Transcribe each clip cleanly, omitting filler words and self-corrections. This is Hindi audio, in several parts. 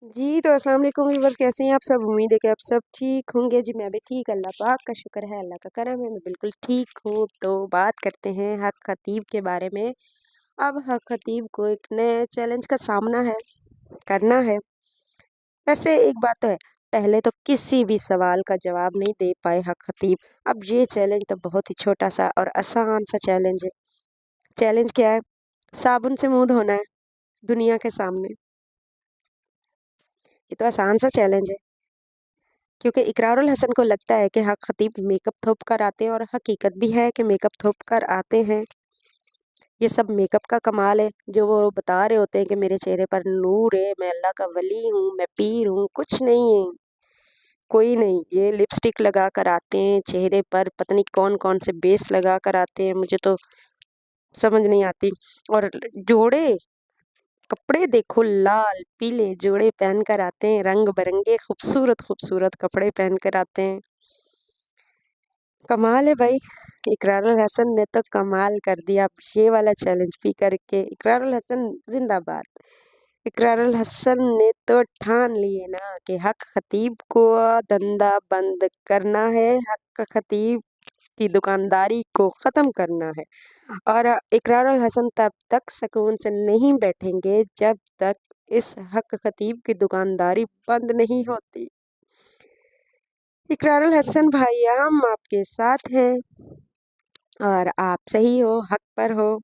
जी, तो अस्सलाम वालेकुम व्यूअर्स, कैसे हैं आप सब? उम्मीद है कि आप सब ठीक होंगे। जी, मैं भी ठीक, अल्लाह पाक का शुक्र है, अल्लाह का करम है, मैं बिल्कुल ठीक हूँ। तो बात करते हैं हक खतीब के बारे में। अब हक खतीब को एक नए चैलेंज का सामना है, करना है। वैसे एक बात तो है, पहले तो किसी भी सवाल का जवाब नहीं दे पाए हक खतीब। अब ये चैलेंज तो बहुत ही छोटा-सा और आसान-सा चैलेंज है। चैलेंज क्या है? साबुन से मुँह धोना है, दुनिया के सामने। ये तो आसान-सा चैलेंज है। क्योंकि इकरारुल हसन को लगता है कि हक खतीब मेकअप थोप कर आते हैं और हकीकत भी है कि मेकअप थोप कर आते हैं। ये सब मेकअप का कमाल है, जो वो बता रहे होते हैं कि मेरे चेहरे पर नूर है, मैं अल्लाह का वली हूँ, मैं पीर हूँ, कुछ नहीं है, कोई नहीं। ये लिपस्टिक लगा कर आते हैं, चेहरे पर पता नहीं कौन-कौन से बेस लगा कर आते हैं, मुझे तो समझ नहीं आती। और जोड़े, कपड़े देखो लाल, पीले जोड़े पहन कर आते हैं, रंग-बिरंगे खूबसूरत-खूबसूरत कपड़े पहन कर आते हैं। कमाल है भाई, इकरारुल हसन ने तो कमाल कर दिया ये वाला चैलेंज भी करके। इकरारुल हसन जिंदाबाद। इकरारुल हसन ने तो ठान लिए ना कि हक खतीब को धंधा बंद करना है, हक खतीब की दुकानदारी को ख़त्म करना है। और इकरारुल हसन तब तक सुकून से नहीं बैठेंगे जब तक इस हक खतीब की दुकानदारी बंद नहीं होती। इकरारुल हसन भाई, हम आपके साथ हैं और आप सही हो, हक पर हो।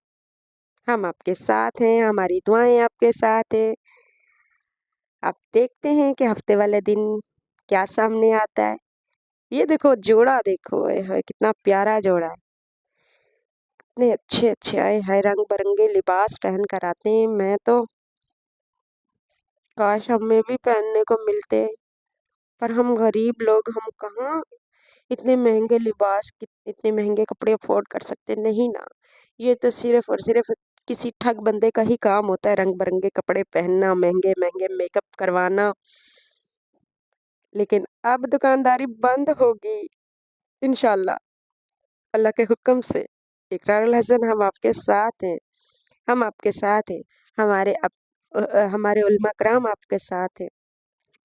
हम आपके साथ हैं, हमारी दुआएं आपके साथ हैं। अब देखते हैं कि हफ्ते वाले दिन क्या सामने आता है। ये देखो जोड़ा, देखो ओए होए कितना प्यारा जोड़ा है। इतने अच्छे अच्छे आए हाय, रंग बिरंगे लिबास पहन कर आते हैं। मैं तो काश हमें भी पहनने को मिलते, पर हम गरीब लोग, हम कहाँ इतने महंगे लिबास, इतने महंगे कपड़े अफोर्ड कर सकते, नहीं ना। ये तो सिर्फ और सिर्फ किसी ठग बंदे का ही काम होता है, रंग बिरंगे कपड़े पहनना, महंगे महंगे मेकअप करवाना। लेकिन अब दुकानदारी बंद होगी इंशाल्लाह, अल्लाह के हुक्म से। इकरारुल हसन, हम आपके साथ हैं, हम आपके साथ हैं। हमारे उलमा कराम आपके साथ हैं,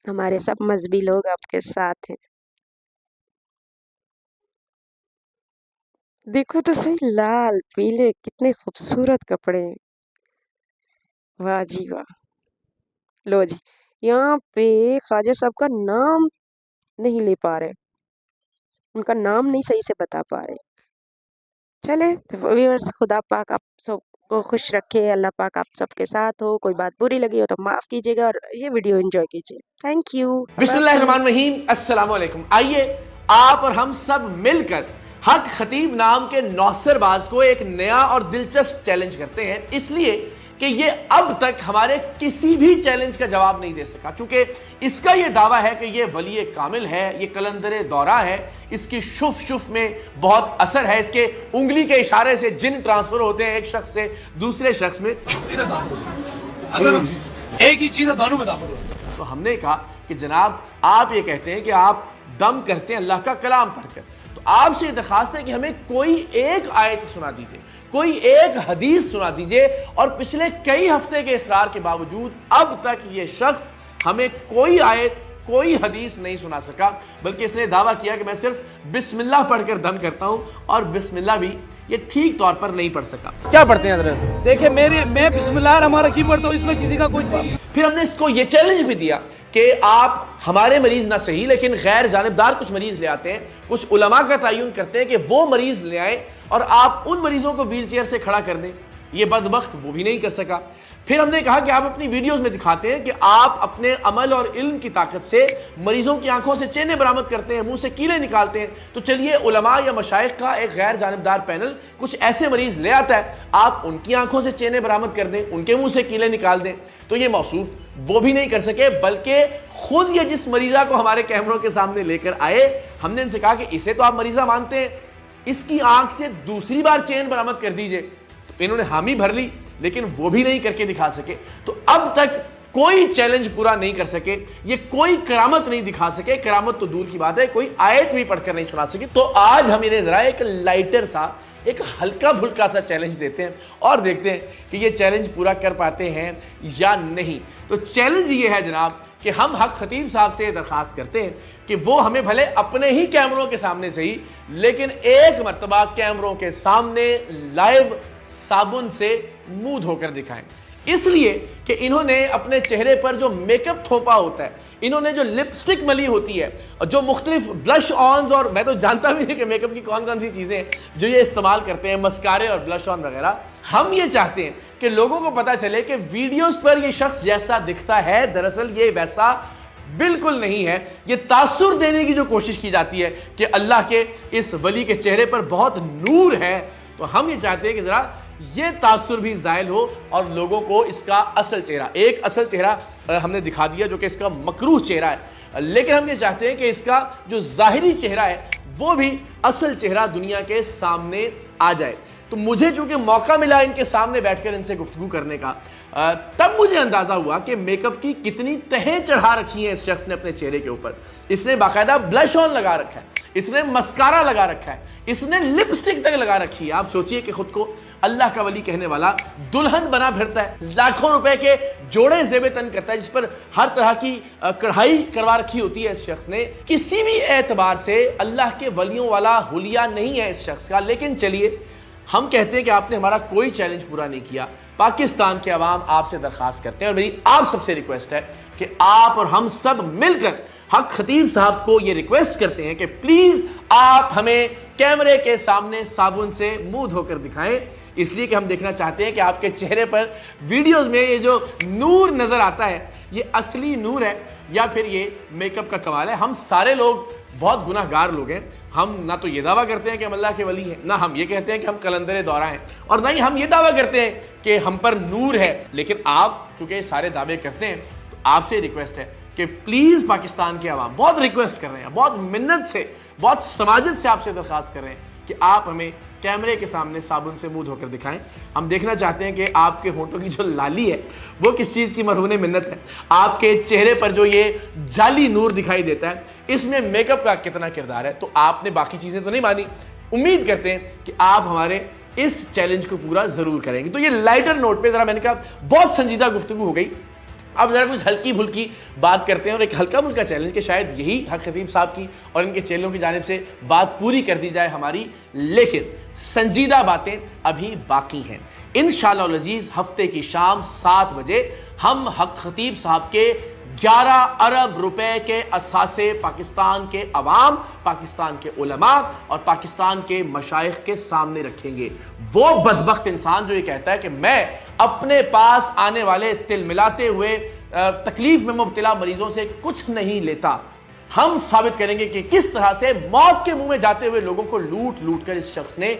हमारे सब मजहबी लोग आपके साथ हैं। देखो तो सही, लाल पीले कितने खूबसूरत कपड़े हैं। वाह जी वाह। लो जी, यहाँ पे ख्वाजा साहब का नाम नहीं ले पा रहे, उनका नाम नहीं सही से बता पा रहे। चले व्यूअर्स, खुदा पाक आप सबको खुश रखे, अल्लाह पाक आप सबके साथ हो। कोई बात बुरी लगी हो तो माफ़ कीजिएगा और ये वीडियो एंजॉय कीजिए। Thank you. बिस्मिल्लाहिर्रहमानिर्रहीम, अस्सलाम वालेकुम। आइए आप और हम सब मिलकर हक खतीब नाम के नौसरबाज को एक नया और दिलचस्प चैलेंज करते हैं, इसलिए कि ये अब तक हमारे किसी भी चैलेंज का जवाब नहीं दे सका। चूंकि इसका ये दावा है कि ये वली कामिल है, ये कलंदर दौरा है, इसकी शुफ शुफ में बहुत असर है, इसके उंगली के इशारे से जिन ट्रांसफर होते हैं एक शख्स से दूसरे शख्स में। एक ही चीज दोनों में दाखिल हो। तो हमने कहा कि जनाब, आप ये कहते हैं कि आप दम करते हैं अल्लाह का कलाम पढ़कर, तो आपसे ये दरखास्त है कि हमें कोई एक आयत सुना दीजिए, कोई एक हदीस सुना दीजिए। और पिछले कई हफ्ते के इसरार के बावजूद अब तक ये शख्स हमें कोई आयत, कोई हदीस नहीं सुना सका, बल्कि इसने दावा किया कि मैं सिर्फ बिस्मिल्लाह पढ़कर दम करता हूं, और बिस्मिल्लाह भी ये ठीक तौर पर नहीं पढ़ सका। क्या पढ़ते हैं हजरत? देखिए, मैं बिस्मिल्लाह रहमान रहीम पढ़ता हूं, इसमें किसी का कुछ। फिर हमने इसको ये चैलेंज भी दिया कि आप हमारे मरीज ना सही लेकिन गैर जानिबदार कुछ मरीज ले आते हैं, कुछ उलमा का तयन करते हैं कि वो मरीज ले आए और आप उन मरीजों को व्हील चेयर से खड़ा कर दें। ये बदबख्त वो भी नहीं कर सका। फिर हमने कहा कि आप अपनी वीडियोस में दिखाते हैं कि आप अपने अमल और इल्म की ताकत से मरीजों की आंखों से चेहने बरामद करते हैं, मुंह से कीले निकालते हैं। तो चलिए, उलमा या मशाइख का एक गैर जानिबदार पैनल कुछ ऐसे मरीज ले आता है, आप उनकी आंखों से चेहने बरामद कर दें, उनके मुंह से कीले निकाल दें। तो ये मौसूफ वो भी नहीं कर सके, बल्कि खुद ये जिस मरीजा को हमारे कैमरों के सामने लेकर आए, हमने इनसे कहा कि इसे तो आप मरीजा मानते हैं, इसकी आंख से दूसरी बार चेन बरामद कर दीजिए। तो इन्होंने हामी भर ली, लेकिन वो भी नहीं करके दिखा सके। तो अब तक कोई चैलेंज पूरा नहीं कर सके, ये कोई करामत नहीं दिखा सके। करामत तो दूर की बात है, कोई आयत भी पढ़कर नहीं सुना सके। तो आज हम इन्हें जरा एक लाइटर सा, एक हल्का फुल्का सा चैलेंज देते हैं और देखते हैं कि ये चैलेंज पूरा कर पाते हैं या नहीं। तो चैलेंज ये है जनाब कि हम हक खतीब साहब से दरखास्त करते हैं कि वो हमें भले अपने ही कैमरों के सामने से ही, लेकिन एक मर्तबा कैमरों के सामने लाइव साबुन से मुंह धोकर दिखाएं। इसलिए कि इन्होंने अपने चेहरे पर जो मेकअप थोपा होता है, इन्होंने जो लिपस्टिक मली होती है, और जो मुख्तलिफ ब्लश ऑन्स, और मैं तो जानता भी नहीं कि मेकअप की कौन कौन सी चीजें जो ये इस्तेमाल करते हैं, मस्कारे और ब्लश ऑन वगैरह। हम ये चाहते हैं कि लोगों को पता चले कि वीडियोस पर ये शख्स जैसा दिखता है दरअसल ये वैसा बिल्कुल नहीं है। ये तासुर देने की जो कोशिश की जाती है कि अल्लाह के इस वली के चेहरे पर बहुत नूर है, तो हम ये चाहते हैं कि जरा ये तासुर भी जायल हो और लोगों को इसका असल चेहरा, एक असल चेहरा हमने दिखा दिया जो कि इसका मकरूह चेहरा है, लेकिन हम ये चाहते हैं कि इसका जो जाहिरी चेहरा है वो भी असल चेहरा दुनिया के सामने आ जाए। तो मुझे चूंकि मौका मिला इनके सामने बैठकर इनसे गुफ्तगू करने का, तब मुझे अंदाजा हुआ कि मेकअप की कितनी तहें चढ़ा रखी है इस शख्स ने अपने चेहरे के ऊपर। इसने बाकायदा ब्लश ऑन लगा रखा है, इसने मस्कारा लगा रखा है, इसने लिपस्टिक तक लगा रखी है। आप सोचिए कि खुद को अल्लाह का वली कहने वाला दुल्हन बना फिरता है, लाखों रुपए के जोड़े जेबे तन करता है, जिस पर हर तरह की कढ़ाई करवा रखी होती है इस शख्स ने। किसी भी एतबार से अल्लाह के वलियों वाला हुलिया नहीं है इस शख्स का। लेकिन चलिए, हम कहते हैं कि आपने हमारा कोई चैलेंज पूरा नहीं किया। पाकिस्तान के अवाम आपसे दरखास्त करते हैं और मेरी आप सबसे रिक्वेस्ट है कि आप और हम सब मिलकर हक खतीब साहब को यह रिक्वेस्ट करते हैं कि प्लीज आप हमें कैमरे के सामने साबुन से मुंह धोकर दिखाएं, इसलिए कि हम देखना चाहते हैं कि आपके चेहरे पर वीडियोस में ये जो नूर नजर आता है ये असली नूर है या फिर ये मेकअप का कमाल है। हम सारे लोग बहुत गुनाहगार लोग हैं। हम ना तो ये दावा करते हैं कि हम अल्लाह के वली हैं, ना हम ये कहते हैं कि हम कलंदरे दौरा हैं, और ना ही हम ये दावा करते हैं कि हम पर नूर है। लेकिन आप चूंकि सारे दावे करते हैं, तो आपसे रिक्वेस्ट है कि प्लीज पाकिस्तान के अवाम बहुत रिक्वेस्ट कर रहे हैं, बहुत मिन्नत से, बहुत समाजत से आपसे दरखास्त कर रहे हैं कि आप हमें कैमरे के सामने साबुन से मुंह धोकर दिखाएं। हम देखना चाहते हैं कि आपके होंठों की जो लाली है वो किस चीज़ की मरहून मिन्नत है, आपके चेहरे पर जो ये जाली नूर दिखाई देता है इसमें मेकअप का कितना किरदार है। तो आपने बाकी चीज़ें तो नहीं मानी, उम्मीद करते हैं कि आप हमारे इस चैलेंज को पूरा ज़रूर करेंगे। तो ये लाइटर नोट पर ज़रा मैंने कहा बहुत संजीदा गुफ्तगू हो गई, अब जरा कुछ हल्की फुल्की बात करते हैं और एक हल्का फुल्का चैलेंज कि शायद यही हक खतीब साहब की और इनके चेलों की जानिब से बात पूरी कर दी जाए हमारी। लेकिन संजीदा बातें अभी बाकी हैं। इंशाअल्लाह अज़ीज़ हफ्ते की शाम 7 बजे हम हक खतीब साहब के 11 अरब रुपए के असासे पाकिस्तान के अवाम, पाकिस्तान के उलमा और पाकिस्तान के मशाइख के सामने रखेंगे। वो बदबख्त इंसान जो ये कहता है कि मैं अपने पास आने वाले तिलमिलाते हुए तकलीफ में मुब्तला मरीजों से कुछ नहीं लेता, हम साबित करेंगे कि किस तरह से मौत के मुंह में जाते हुए लोगों को लूट लूट कर इस शख्स ने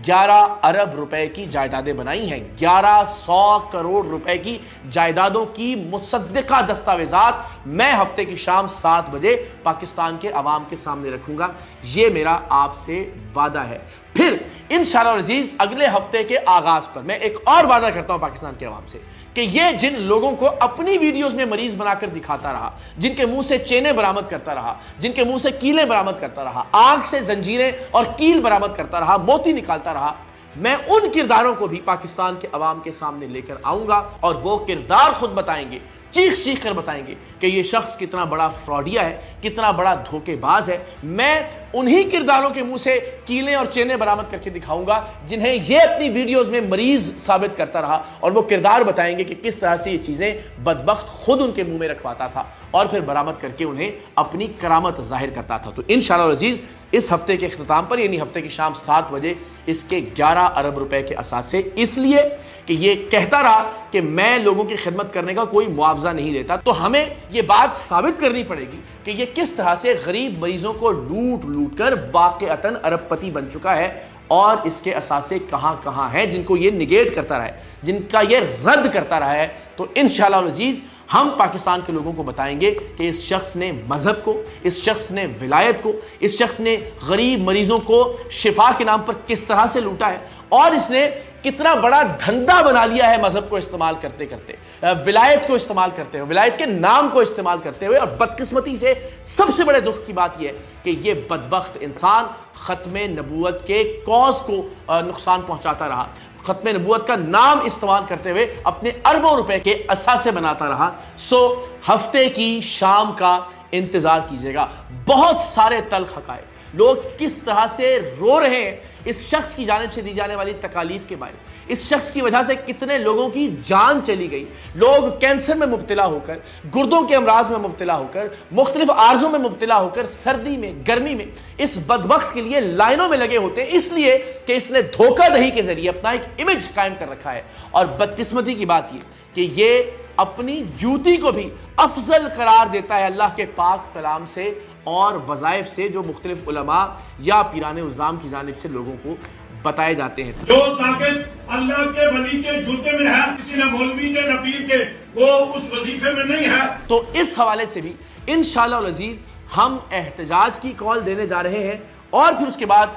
11 अरब रुपए की जायदादें बनाई हैं। 1100 करोड़ रुपए की जायदादों की मुसद्दिका दस्तावेजात मैं हफ्ते की शाम 7 बजे पाकिस्तान के अवाम के सामने रखूंगा। यह मेरा आपसे वादा है। फिर इंशाअल्लाह अज़ीज़ अगले हफ्ते के आगाज पर मैं एक और वादा करता हूं पाकिस्तान के अवाम से कि ये जिन लोगों को अपनी वीडियोस में मरीज बनाकर दिखाता रहा, जिनके मुंह से चेनें बरामद करता रहा, जिनके मुंह से कीलें बरामद करता रहा, आंख से जंजीरें और कील बरामद करता रहा, मोती निकालता रहा, मैं उन किरदारों को भी पाकिस्तान के अवाम के सामने लेकर आऊंगा और वो किरदार खुद बताएंगे, चीख चीख कर बताएंगे कि ये शख्स कितना बड़ा फ्रॉडिया है, कितना बड़ा धोखेबाज है। मैं उन्हीं किरदारों के मुंह से कीलें और चेनें बरामद करके दिखाऊंगा जिन्हें ये अपनी वीडियोस में मरीज साबित करता रहा, और वो किरदार बताएंगे कि किस तरह से ये चीजें बदबख्त खुद उनके मुंह में रखवाता था और फिर बरामद करके उन्हें अपनी करामत जाहिर करता था। तो इंशाअल्लाह अज़ीज़ इस हफ्ते के इख्तिताम पर यानी हफ्ते की शाम 7 बजे इसके 11 अरब रुपए के असासे, इसलिए कि ये कहता रहा कि मैं लोगों की खिदमत करने का कोई मुआवजा नहीं देता, तो हमें ये बात साबित करनी पड़ेगी कि ये किस तरह से गरीब मरीजों को लूट लूट कर वाक़अतन अरबपति बन चुका है और इसके असासे कहां कहां हैं जिनको ये निगेट करता रहा है, जिनका ये रद्द करता रहा है। तो इंशाअल्लाह अज़ीज़ हम पाकिस्तान के लोगों को बताएंगे कि इस शख्स ने मजहब को, इस शख्स ने विलायत को, इस शख्स ने गरीब मरीजों को शिफा के नाम पर किस तरह से लूटा है और इसने कितना बड़ा धंधा बना लिया है मजहब को इस्तेमाल करते करते, विलायत को इस्तेमाल करते हुए, विलायत के नाम को इस्तेमाल करते हुए। और बदकिस्मती से सबसे बड़े दुख की बात यह है कि ये बदबख्त इंसान खत्मे नबूवत के कौस को नुकसान पहुंचाता रहा, खत्म नबूवत का नाम इस्तेमाल करते हुए अपने अरबों रुपए के असासे बनाता रहा। सो हफ्ते की शाम का इंतजार कीजिएगा। बहुत सारे तल्ख हकायक, लोग किस तरह से रो रहे हैं इस शख्स की जानिब से दी जाने वाली तकालीफ के बारे में। इस शख्स की वजह से कितने लोगों की जान चली गई। लोग कैंसर में मुब्तला होकर, गुर्दों के अमराज में मुब्तला होकर, मुख्तलिफ आर्जों में मुब्तला होकर, सर्दी में, गर्मी में इस बदबख्त के लिए लाइनों में लगे होते हैं, इसलिए कि इसने धोखाधड़ी के जरिए अपना एक इमेज कायम कर रखा है। और बदकिस्मती की बात यह कि ये अपनी ड्यूटी को भी अफजल करार देता है अल्लाह के पाक कलाम से और वज़ाइफ से, जो मुख्तलिफ उलमा या पीराने उज़्ज़ाम की जानिब से लोगों को बताए जाते हैं। जो ताकत अल्लाह के वली के जूते में है, किसी न मौलवी के न पीर के, वो उस वजीफे में नहीं है। तो इस हवाले से भी इंशाअल्लाह अज़ीज़ हम एहतजाज की कॉल देने जा रहे हैं और फिर उसके बाद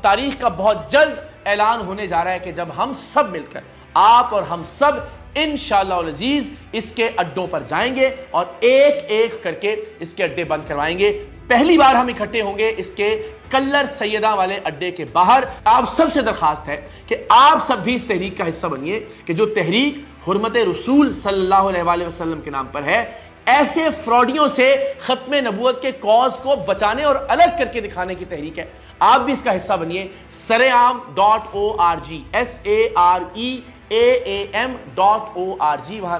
तारीख का बहुत जल्द ऐलान होने जा रहा है कि जब हम सब मिलकर, आप और हम सब इंशाअल्लाह अज़ीज़ इसके अड्डों पर जाएंगे और एक एक करके इसके अड्डे बंद करवाएंगे। पहली बार हम इकट्ठे होंगे इसके कल्लर सैयदा वाले अड्डे के बाहर। आप सबसे दरखास्त है कि आप सब भी इस तहरीक का हिस्सा बनिए कि जो तहरीक हुर्मत रसूल सल्लल्लाहु अलैहि वसल्लम के नाम पर है, ऐसे फ्रॉडियों से खत्म नबूवत के कॉज को बचाने और अलग करके दिखाने की तहरीक है। आप भी इसका हिस्सा बनिए। saream.org saream.org वहाँ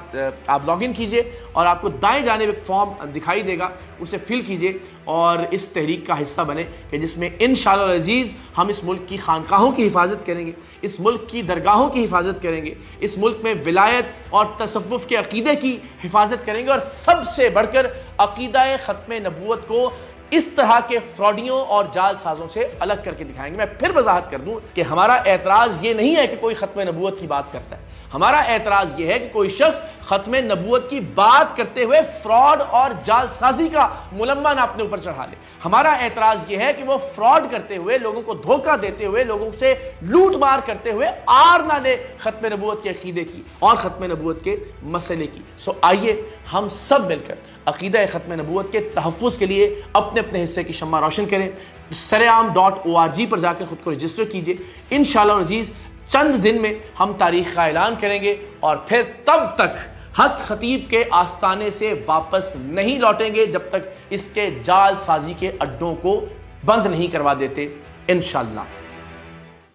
आप लॉगिन कीजिए और आपको दाएं जानिब एक फॉर्म दिखाई देगा, उसे फिल कीजिए और इस तहरीक का हिस्सा बने कि जिसमें इंशाअल्लाह अज़ीज़ हम इस मुल्क की खानकाहों की हिफाजत करेंगे, इस मुल्क की दरगाहों की हिफाजत करेंगे, इस मुल्क में विलायत और तसव्वुफ़ के अकीदे की हिफाजत करेंगे और सबसे बढ़कर अकीदा ख़त्म नबूवत को इस तरह के फ्रॉडियों और जालसाजों से अलग करके दिखाएंगे। मैं फिर वजाहत कर दूं कि हमारा एतराज़ ये नहीं है कि कोई खत्म नबूवत की बात करता है, हमारा एतराज़ ये है कि कोई शख्स खत्म नबूवत की बात करते हुए फ्रॉड और जालसाजी का मुलम्मा ना अपने ऊपर चढ़ा ले। हमारा एतराज़ ये है कि वो फ्रॉड करते हुए, लोगों को धोखा देते हुए, लोगों से लूट मार करते हुए आर ना ले खत्म नबूवत के अकीदे की और खत्म नबूवत के मसले की। सो आइए हम सब मिलकर अकीदा ख़त्म नबूवत के तहफ़्फ़ुज़ के लिए अपने अपने हिस्से की शम्मा रोशन करें। saream.org पर जाकर खुद को रजिस्टर कीजिए। इंशाअल्लाह अज़ीज़ चंद दिन में हम तारीख़ का ऐलान करेंगे और फिर तब तक हक खतीब के आस्ताने से वापस नहीं लौटेंगे जब तक इसके जालसाजी के अड्डों को बंद नहीं करवा देते इंशाअल्लाह।